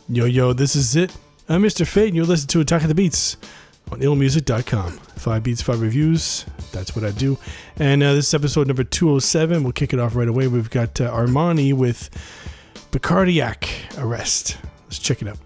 Yo, this is it. I'm Mr. Fate, and you're listening to Attack of the Beats on IllMuzik.com. 5 beats, 5 reviews. That's what I do. And this is episode number 207. We'll kick it off right away. We've got Armani with the Cardiac Arrest. Let's check it out.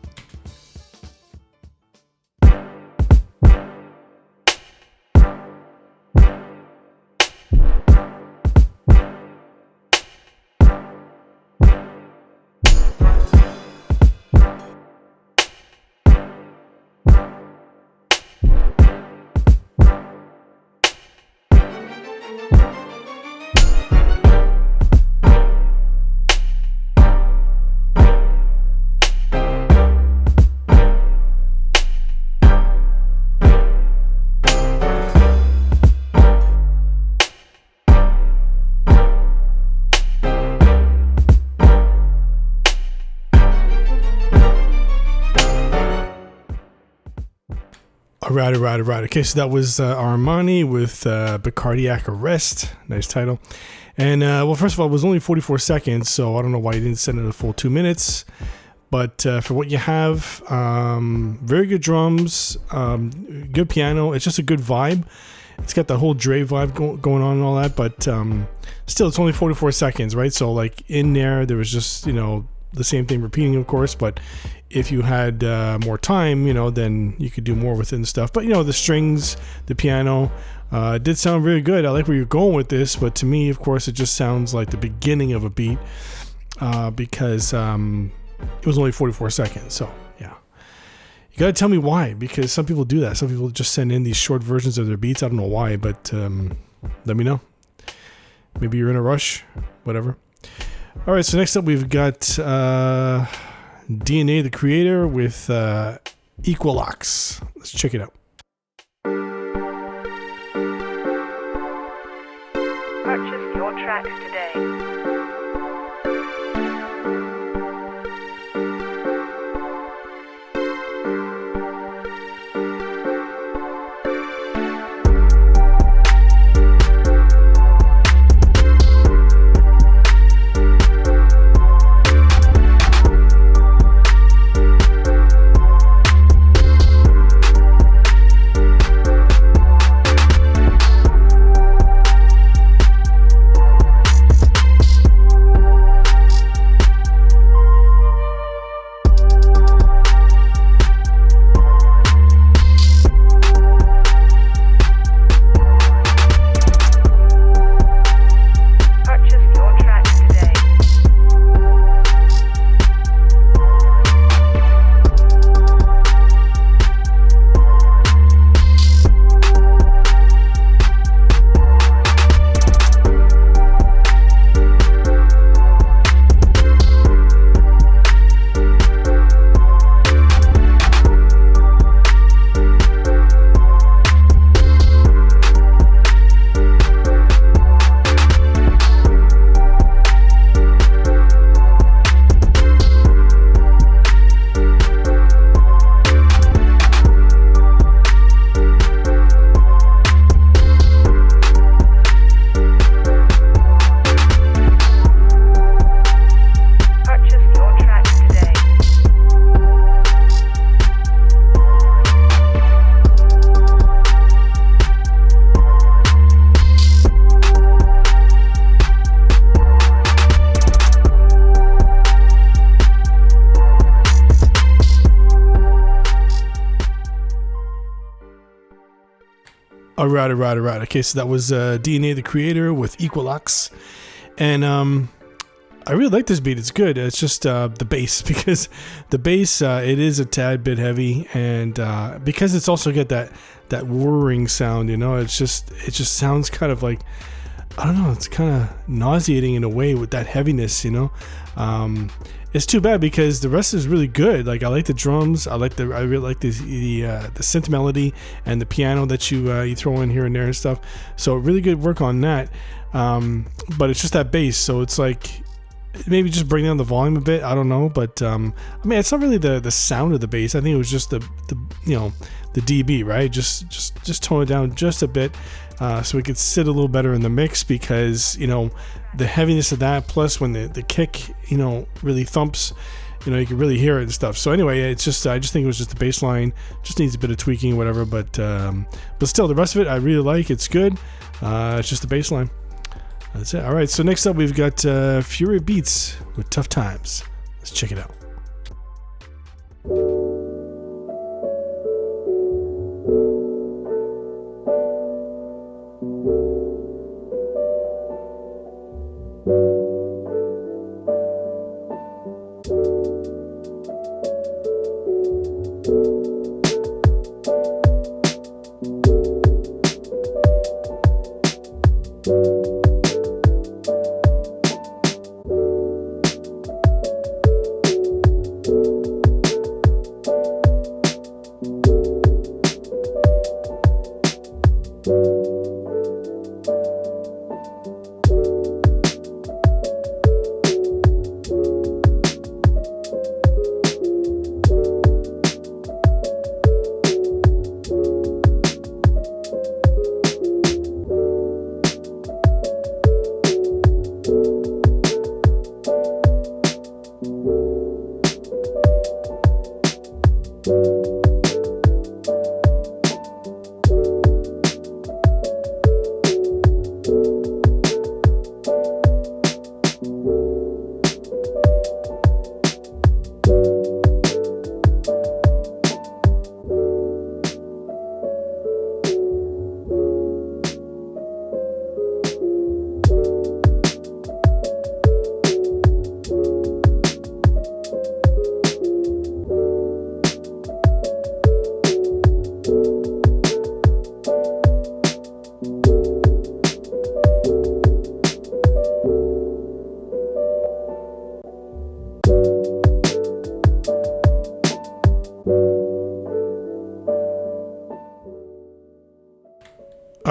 All right. Okay, so that was Armani with the Cardiac Arrest. Nice title. And, well, first of all, it was only 44 seconds, so I don't know why you didn't send it a full 2 minutes. But for what you have, very good drums, good piano. It's just a good vibe. It's got the whole Dre vibe going on and all that, but still, it's only 44 seconds, right? So, like, in there was just, the same thing repeating, of course, but if you had more time, then you could do more within stuff. But, the strings, the piano, did sound very good. I like where you're going with this, but to me, of course, it just sounds like the beginning of a beat because it was only 44 seconds. So, yeah. You got to tell me why, because some people do that. Some people just send in these short versions of their beats. I don't know why, but let me know. Maybe you're in a rush, whatever. All right, so next up we've got DNA the Creator with Equalox. Let's check it out. Purchase your tracks today. All right. Okay, so that was DNA the Creator with Equalox. And I really like this beat. It's good. It's just the bass, because the bass, it is a tad bit heavy, and because it's also got that whirring sound, it just sounds kind of like, I don't know, it's kind of nauseating in a way with that heaviness, It's too bad because the rest is really good. Like, I like the drums, I really like the synth melody and the piano that you throw in here and there and stuff. So really good work on that. But it's just that bass, so it's like maybe just bring down the volume a bit. I don't know, but I mean, it's not really the sound of the bass. I think it was just the dB, right? Just tone it down just a bit, so it could sit a little better in the mix, because the heaviness of that, plus when the kick really thumps, you can really hear it and stuff. So anyway, it's just I just think it was just the bass line just needs a bit of tweaking or whatever, but still the rest of it I really like. It's good. It's just the bass line. That's it. All right, so next up we've got Fury Beats with Tough Times. Let's check it out.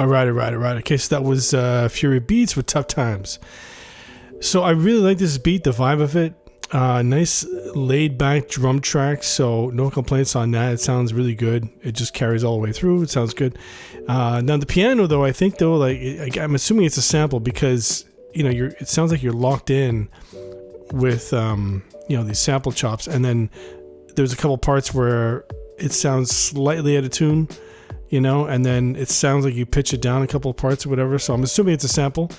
All right. Okay, so that was Fury Beats with Tough Times. So I really like this beat, the vibe of it. Nice laid back drum track, so no complaints on that. It sounds really good. It just carries all the way through. It sounds good. Now the piano, though, I think though, I'm assuming it's a sample, because it sounds like you're locked in with these sample chops, and then there's a couple parts where it sounds slightly out of tune, and then it sounds like you pitch it down a couple of parts or whatever. So I'm assuming it's a sample.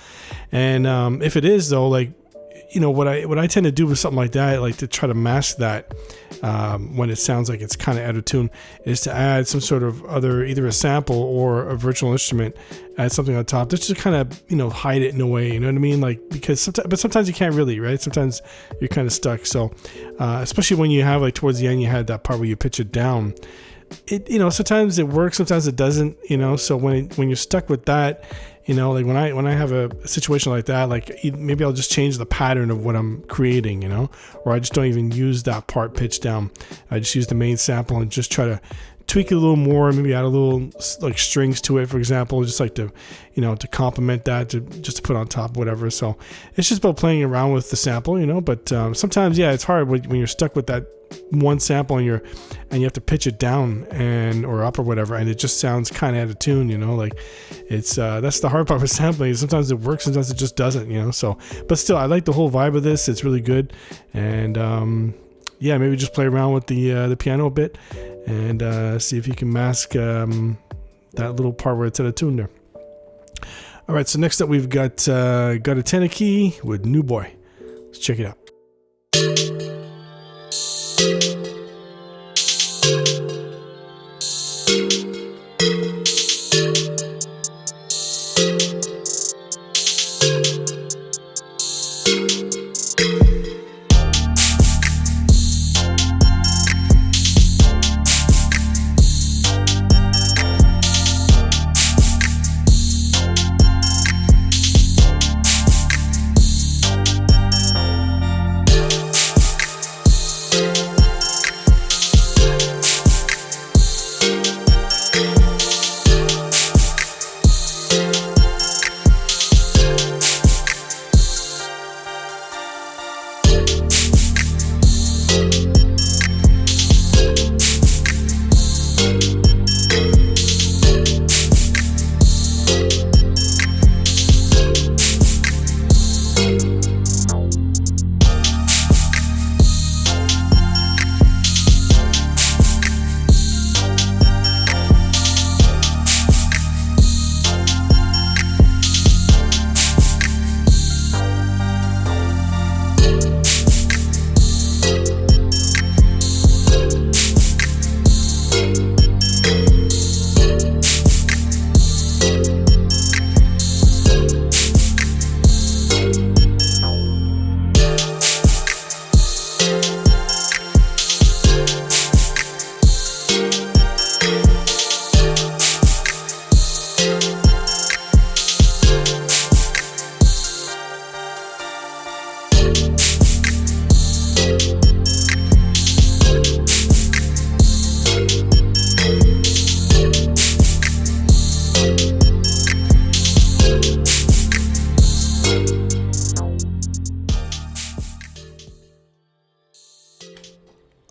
And if it is, though, what I tend to do with something like that, like to try to mask that when it sounds like it's kind of out of tune, is to add some sort of either a sample or a virtual instrument, add something on top, just to kind of hide it in a way. You know what I mean? Because sometimes you can't really, right? Sometimes you're kind of stuck. So especially when you have towards the end, you had that part where you pitch it down. Sometimes it works, sometimes it doesn't. So when you're stuck with that, when I have a situation like that, maybe I'll just change the pattern of what I'm creating, or I just don't even use that part pitched down. I just use the main sample and just try to tweak it a little more, maybe add a little strings to it, for example, just to complement that, just to put on top, whatever. So it's just about playing around with the sample, but sometimes, it's hard when you're stuck with that one sample and you have to pitch it down or up or whatever, and it just sounds kind of out of tune. It's that's the hard part with sampling. Sometimes it works, sometimes it just doesn't. So, but still, I like the whole vibe of this. It's really good. And maybe just play around with the piano a bit and see if you can mask that little part where it's out of tune there. All right, so next up we've got a Tenaki with New Boy. Let's check it out.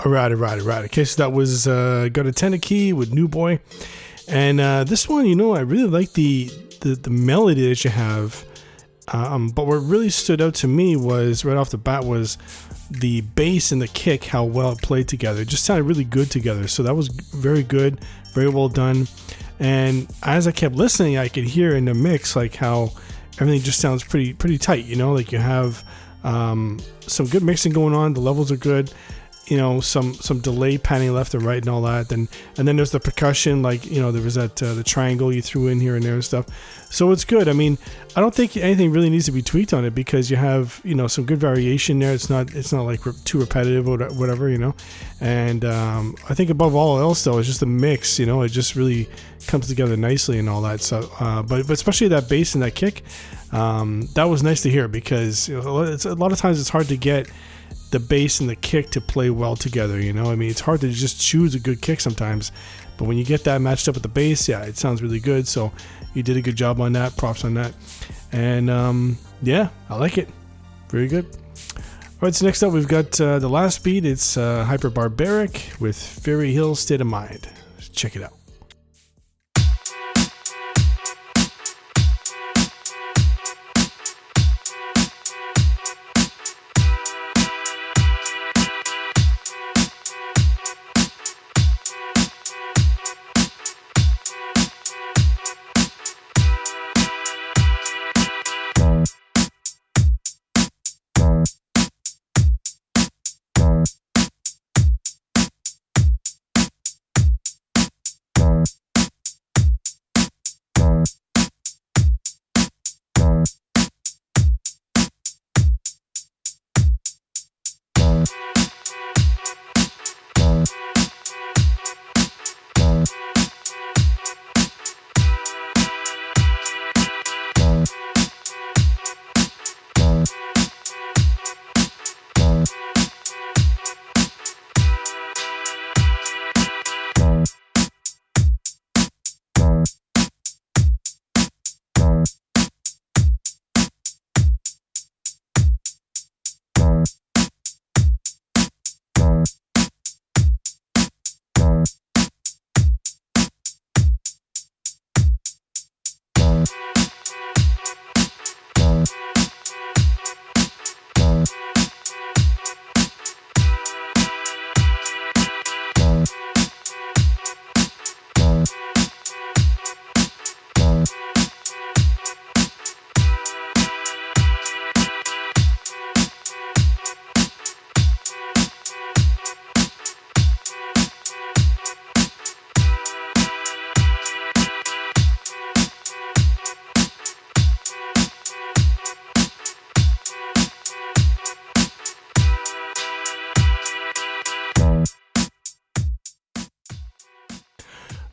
All right. Okay, so that was Got a Tenor Key with New Boy. And this one, I really like the melody that you have. But what really stood out to me was, right off the bat, was the bass and the kick, how well it played together. It just sounded really good together. So that was very good, very well done. And as I kept listening, I could hear in the mix like how everything just sounds pretty tight. Like you have some good mixing going on. The levels are good. Some delay panning left and right and all that. And then there's the percussion, like, there was that the triangle you threw in here and there and stuff. So it's good. I mean, I don't think anything really needs to be tweaked on it because you have, some good variation there. It's not like too repetitive or whatever, And I think above all else though, it's just the mix, it just really comes together nicely and all that. So, but especially that bass and that kick, that was nice to hear because it's a lot of times it's hard to get the bass and the kick to play well together. I mean, it's hard to just choose a good kick sometimes, but when you get that matched up with the bass, yeah, it sounds really good. So you did a good job on that. Props on that. And yeah, I like it. Very good. All right, so next up we've got the last beat. It's Hyperbarbaric with Fairy Hill State of Mind. Let's check it out.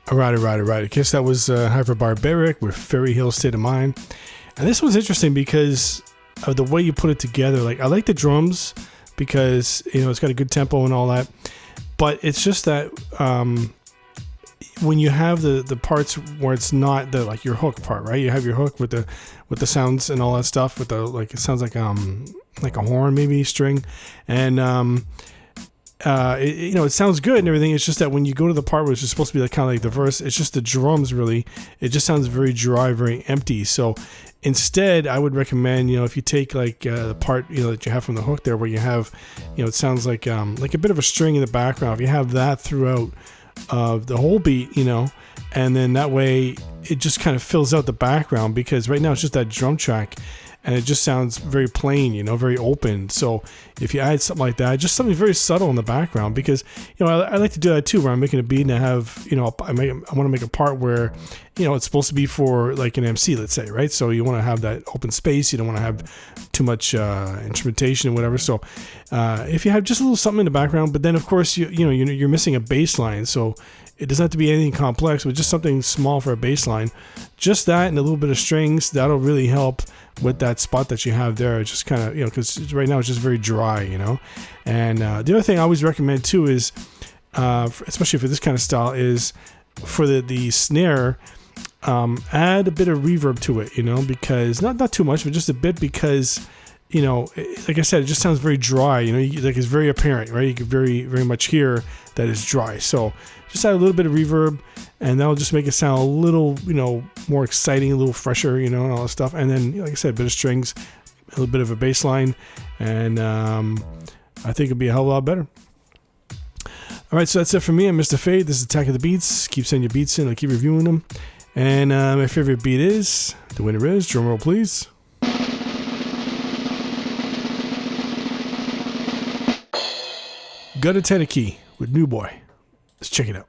All right. I guess that was Hyperbarbaric with Fairy Hill State of Mind. And this one's interesting because of the way you put it together. Like, I like the drums because, it's got a good tempo and all that. But it's just that when you have the parts where it's not your hook part, right? You have your hook with the sounds and all that stuff with the, it sounds like a horn, maybe string. And it sounds good and everything. It's just that when you go to the part where it's just supposed to be kind of like the verse, it's just the drums really. It just sounds very dry, very empty. So instead, I would recommend, if you take the part that you have from the hook there, where you have, it sounds like a bit of a string in the background. If you have that throughout the whole beat, and then that way it just kind of fills out the background, because right now it's just that drum track. And it just sounds very plain, very open. So if you add something like that, just something very subtle in the background, because, I like to do that too, where I'm making a beat and I have, I want to make a part where, it's supposed to be for like an MC, let's say, right? So you want to have that open space. You don't want to have too much instrumentation and whatever. So if you have just a little something in the background, but then of course, you're missing a bass line. So it doesn't have to be anything complex, but just something small for a bass line. Just that and a little bit of strings, that'll really help with that spot that you have there. It's just kind of, because right now it's just very dry, And the other thing I always recommend too is, especially for this kind of style, is for the snare, add a bit of reverb to it, because not too much, but just a bit, because like I said, it just sounds very dry. Like it's very apparent, right? You can very, very much hear that it's dry. So just add a little bit of reverb, and that'll just make it sound a little, more exciting, a little fresher, and all that stuff. And then, like I said, a bit of strings, a little bit of a bass line, and I think it'll be a hell of a lot better. All right, so that's it for me. I'm Mr. Fade. This is Attack of the Beats. Keep sending your beats in. I'll keep reviewing them. And my favorite beat is, the winner is, drum roll please. Gutter Tenor Key with New Boy. Let's check it out.